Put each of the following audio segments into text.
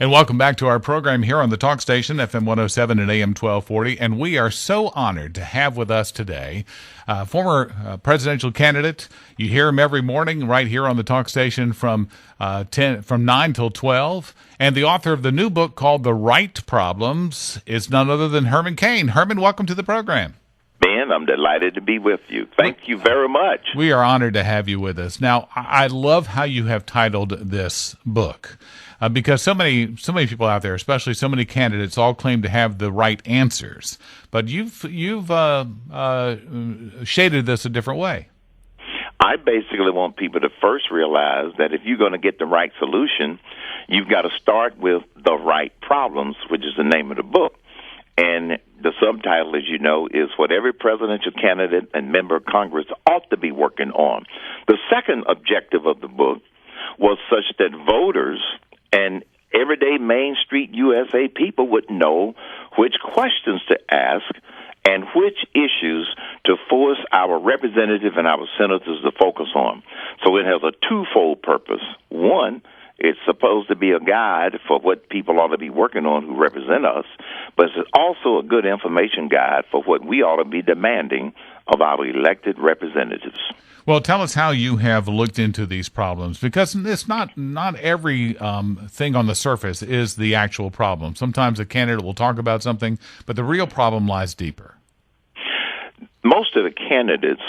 And welcome back to our program here on the Talk Station, FM 107 and AM 1240. And we are so honored to have with us today former presidential candidate. You hear him every morning right here on the Talk Station from 9 till 12. And the author of the new book called The Right Problems is none other than Herman Cain. Herman, welcome to the program. Ben, I'm delighted to be with you. Thank you very much. We are honored to have you with us. Now, I love how you have titled this book. Because so many people out there, especially so many candidates, all claim to have the right answers. But you've shaded this a different way. I basically want people to first realize that if you're going to get the right solution, you've got to start with the right problems, which is the name of the book. And the subtitle, as you know, is what every presidential candidate and member of Congress ought to be working on. The second objective of the book was such that voters and everyday Main Street USA people would know which questions to ask and which issues to force our representatives and our senators to focus on. So it has a twofold purpose. One, it's supposed to be a guide for what people ought to be working on who represent us, but it's also a good information guide for what we ought to be demanding of our elected representatives. Well, tell us how you have looked into these problems, because it's not every thing on the surface is the actual problem. Sometimes a candidate will talk about something, but the real problem lies deeper. Most of the candidates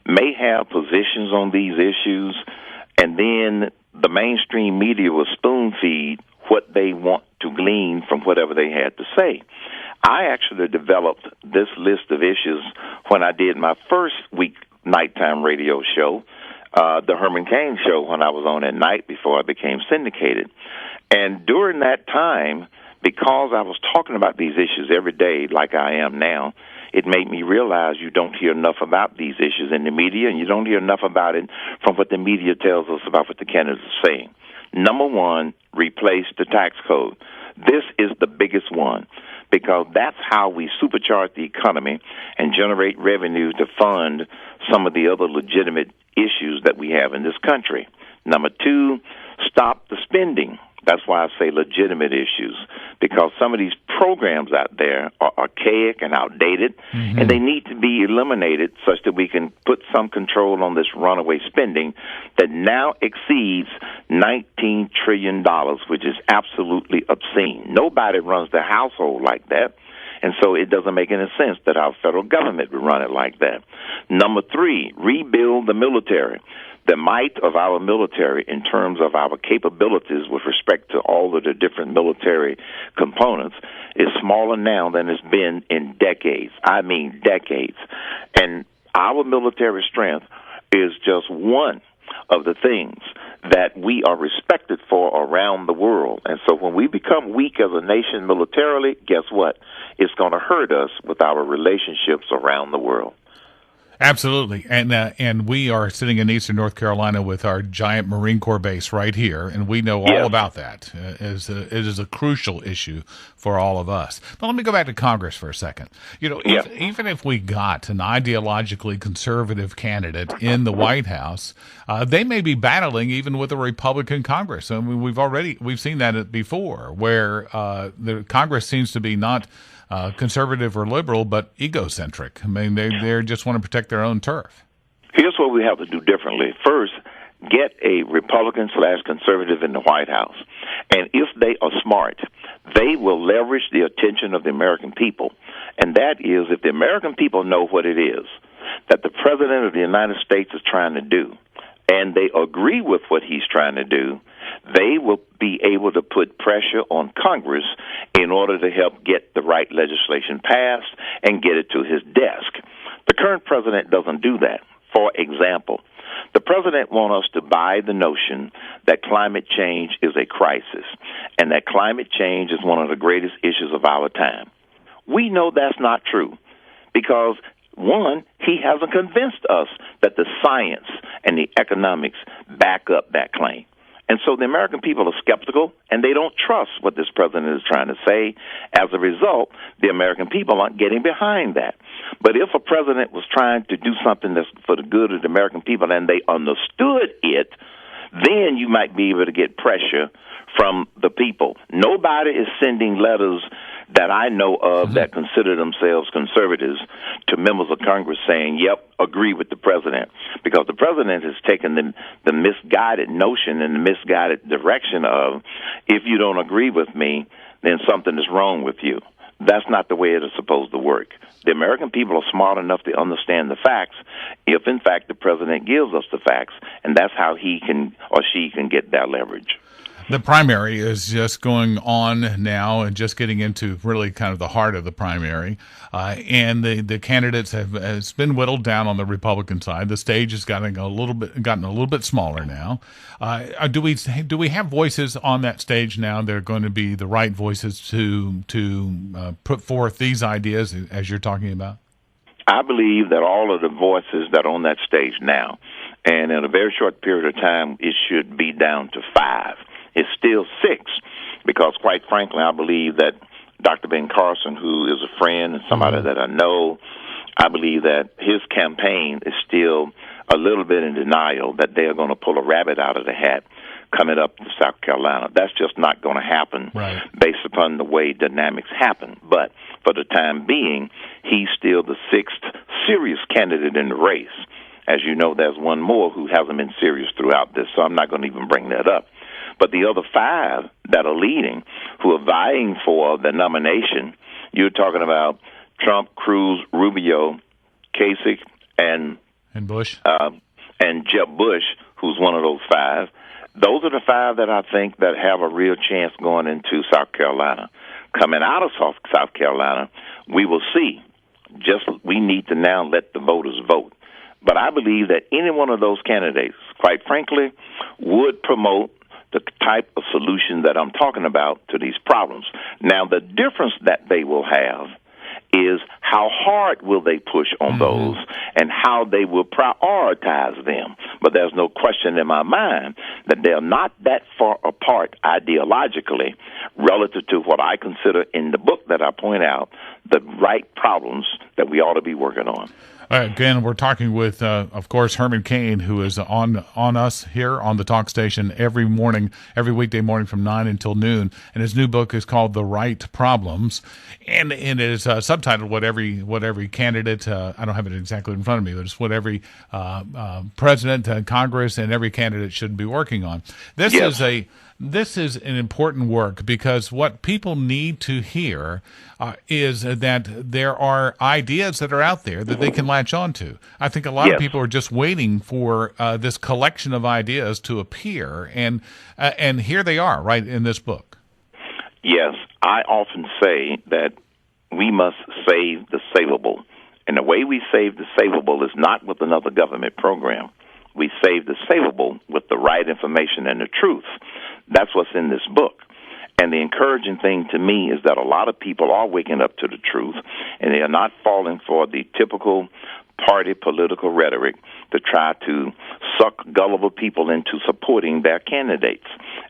may have positions on these issues, and then the mainstream media will spoon feed what they want to glean from whatever they had to say. I actually developed this list of issues when I did my first nighttime radio show, the Herman Cain Show, when I was on at night before I became syndicated. And during that time, because I was talking about these issues every day like I am now, it made me realize you don't hear enough about these issues in the media, and you don't hear enough about it from what the media tells us about what the candidates are saying. Number one, replace the tax code. This is the biggest one, because that's how we supercharge the economy and generate revenue to fund some of the other legitimate issues that we have in this country. Number two, stop the spending. That's why I say legitimate issues, because some of these programs out there are archaic and outdated, and they need to be eliminated such that we can put some control on this runaway spending that now exceeds $19 trillion, which is absolutely obscene. Nobody runs their household like that, and so it doesn't make any sense that our federal government would run it like that. Number three, rebuild the military. The might of our military in terms of our capabilities with respect to all of the different military components is smaller now than it's been in decades. I mean decades. And our military strength is just one of the things that we are respected for around the world. And so when we become weak as a nation militarily, guess what? It's going to hurt us with our relationships around the world. Absolutely, and we are sitting in eastern North Carolina with our giant Marine Corps base right here, and we know all about that. It is a crucial issue for all of us. But let me go back to Congress for a second. You know, even if we got an ideologically conservative candidate in the White House, they may be battling even with a Republican Congress. I mean, we've seen that before, where the Congress seems to be not conservative or liberal, but egocentric. I mean, they just want to protect their own turf. Here's what we have to do differently. First, get a Republican/conservative in the White House. And if they are smart, they will leverage the attention of the American people. And that is, if the American people know what it is that the President of the United States is trying to do, and they agree with what he's trying to do, they will be able to put pressure on Congress in order to help get the right legislation passed and get it to his desk. The current president doesn't do that. For example, the president wants us to buy the notion that climate change is a crisis and that climate change is one of the greatest issues of our time. We know that's not true because, one, he hasn't convinced us that the science and the economics back up that claim. And so the American people are skeptical, and they don't trust what this president is trying to say. As a result, the American people aren't getting behind that. But if a president was trying to do something that's for the good of the American people and they understood it, then you might be able to get pressure from the people. Nobody is sending letters that I know of that consider themselves conservatives to members of Congress saying, yep, agree with the president. Because the president has taken the misguided notion and the misguided direction of, if you don't agree with me, then something is wrong with you. That's not the way it is supposed to work. The American people are smart enough to understand the facts if, in fact, the president gives us the facts, and that's how he can or she can get that leverage. The primary is just going on now and just getting into really kind of the heart of the primary. And the candidates has been whittled down on the Republican side. The stage has gotten a little bit smaller now. Do we have voices on that stage now that are going to be the right voices to put forth these ideas as you're talking about? I believe that all of the voices that are on that stage now, and in a very short period of time, it should be down to 5. It's still 6, because quite frankly, I believe that Dr. Ben Carson, who is a friend and somebody that I know, I believe that his campaign is still a little bit in denial that they are going to pull a rabbit out of the hat coming up to South Carolina. That's just not going to happen based upon the way dynamics happen. But for the time being, he's still the 6th serious candidate in the race. As you know, there's one more who hasn't been serious throughout this, so I'm not going to even bring that up. But the other 5 that are leading, who are vying for the nomination, you're talking about Trump, Cruz, Rubio, Kasich, and Bush, and Jeb Bush, who's one of those 5. Those are the 5 that I think that have a real chance going into South Carolina. Coming out of South Carolina, we will see. We need to now let the voters vote. But I believe that any one of those candidates, quite frankly, would promote the type of solution that I'm talking about to these problems. Now, the difference that they will have is how hard will they push on those and how they will prioritize them. But there's no question in my mind that they're not that far apart ideologically relative to what I consider in the book that I point out the right problems that we ought to be working on. Again, we're talking with, of course, Herman Cain, who is on us here on the talk station every weekday morning from 9 until noon. And his new book is called The Right Problems. And it is subtitled what every candidate, I don't have it exactly in front of me, but it's what every president, Congress, and every candidate should be working on. This is an important work because what people need to hear is that there are ideas that are out there that they can latch on to. I think a lot of people are just waiting for this collection of ideas to appear, and here they are right in this book. Yes, I often say that we must save the savable. And the way we save the savable is not with another government program. We save the savable with the right information and the truth. That's what's in this book. And the encouraging thing to me is that a lot of people are waking up to the truth, and they are not falling for the typical party political rhetoric to try to suck gullible people into supporting their candidates.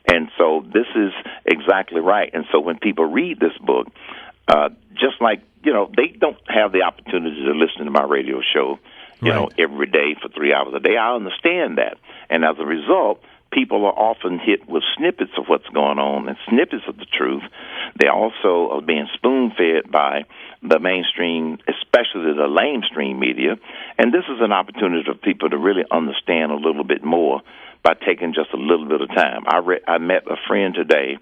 And so this is exactly right. And so when people read this book, just like, they don't have the opportunity to listen to my radio show, every day for 3 hours a day. I understand that. And as a result, people are often hit with snippets of what's going on and snippets of the truth. They also are being spoon-fed by the mainstream, especially the lamestream media. And this is an opportunity for people to really understand a little bit more by taking just a little bit of time. I met a friend today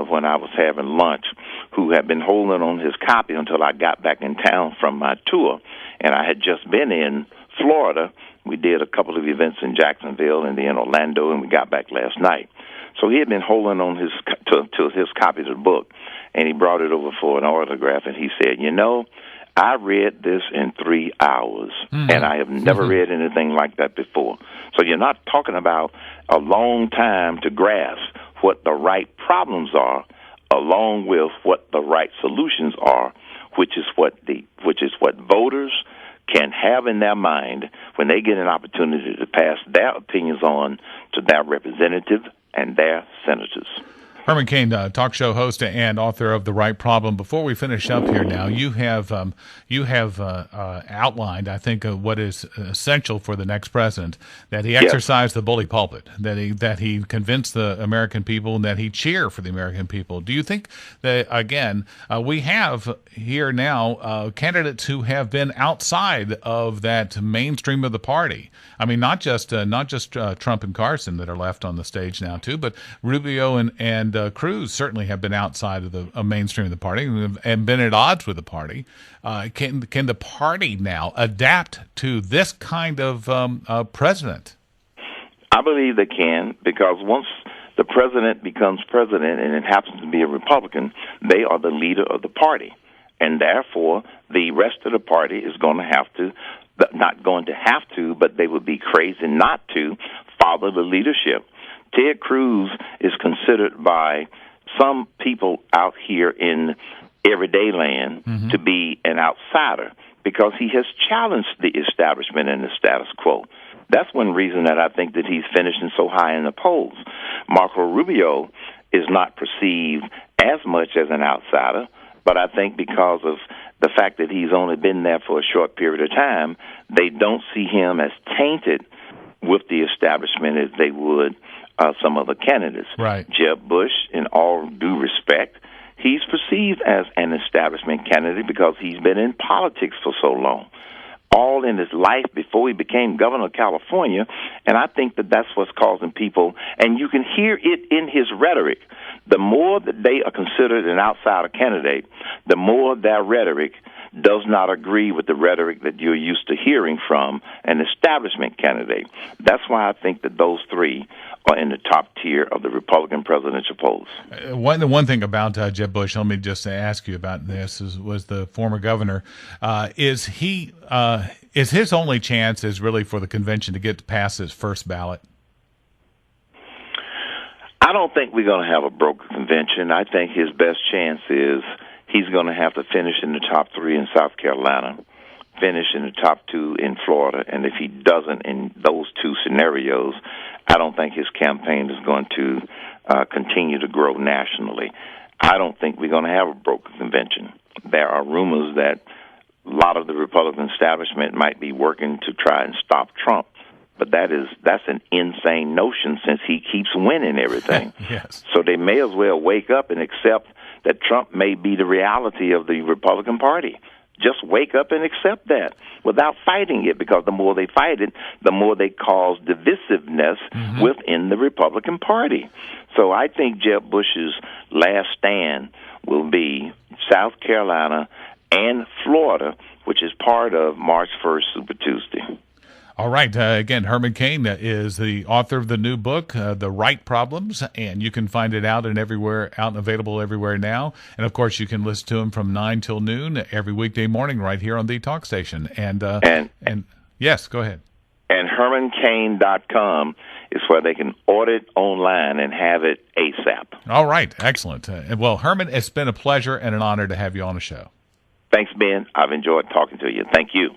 when I was having lunch who had been holding on his copy until I got back in town from my tour. And I had just been in Florida. We did a couple of events in Jacksonville and then Orlando, and we got back last night. So he had been holding on to his copy of the book, and he brought it over for an autograph, and he said, I read this in 3 hours, and I have never read anything like that before. So you're not talking about a long time to grasp what the right problems are, along with what the right solutions are, which is what voters can have in their mind when they get an opportunity to pass their opinions on to their representative and their senators. Herman Cain, talk show host and author of The Right Problem. Before we finish up here now, you have outlined, I think, what is essential for the next president, that he exercise the bully pulpit, that he convince the American people, and that he cheer for the American people. Do you think that, again, we have here now candidates who have been outside of that mainstream of the party? I mean, not just Trump and Carson that are left on the stage now, too, but Rubio and Cruz certainly have been outside of the mainstream of the party and been at odds with the party. Can the party now adapt to this kind of president? I believe they can, because once the president becomes president and it happens to be a Republican, they are the leader of the party. And therefore, the rest of the party is going to have to, not going to have to, but they would be crazy not to follow the leadership. Ted Cruz is considered by some people out here in everyday land to be an outsider because he has challenged the establishment and the status quo. That's one reason that I think that he's finishing so high in the polls. Marco Rubio is not perceived as much as an outsider, but I think because of the fact that he's only been there for a short period of time, they don't see him as tainted with the establishment as they would some other candidates. Right. Jeb Bush, in all due respect, he's perceived as an establishment candidate because he's been in politics for so long, all in his life before he became governor of California, and I think that that's what's causing people, and you can hear it in his rhetoric. The more that they are considered an outsider candidate, the more their rhetoric does not agree with the rhetoric that you're used to hearing from an establishment candidate. That's why I think that those three are in the top tier of the Republican presidential polls. One thing about Jeb Bush, let me just ask you about this, was the former governor. Is his only chance is really for the convention to get past his first ballot? I don't think we're going to have a broke convention. I think his best chance is he's going to have to finish in the top three in South Carolina, finish in the top two in Florida, and if he doesn't in those two scenarios, I don't think his campaign is going to continue to grow nationally. I don't think we're going to have a broken convention. There are rumors that a lot of the Republican establishment might be working to try and stop Trump. But that's an insane notion since he keeps winning everything. Yes. So they may as well wake up and accept that Trump may be the reality of the Republican Party. Just wake up and accept that without fighting it, because the more they fight it, the more they cause divisiveness within the Republican Party. So I think Jeb Bush's last stand will be South Carolina and Florida, which is part of March 1st, Super Tuesday. All right. Again, Herman Cain is the author of the new book, The Right Problems, and you can find it out and available everywhere now. And of course, you can listen to him from 9 till noon every weekday morning right here on the talk station. And yes, go ahead. And HermanCain.com is where they can order it online and have it ASAP. All right. Excellent. Well, Herman, it's been a pleasure and an honor to have you on the show. Thanks, Ben. I've enjoyed talking to you. Thank you.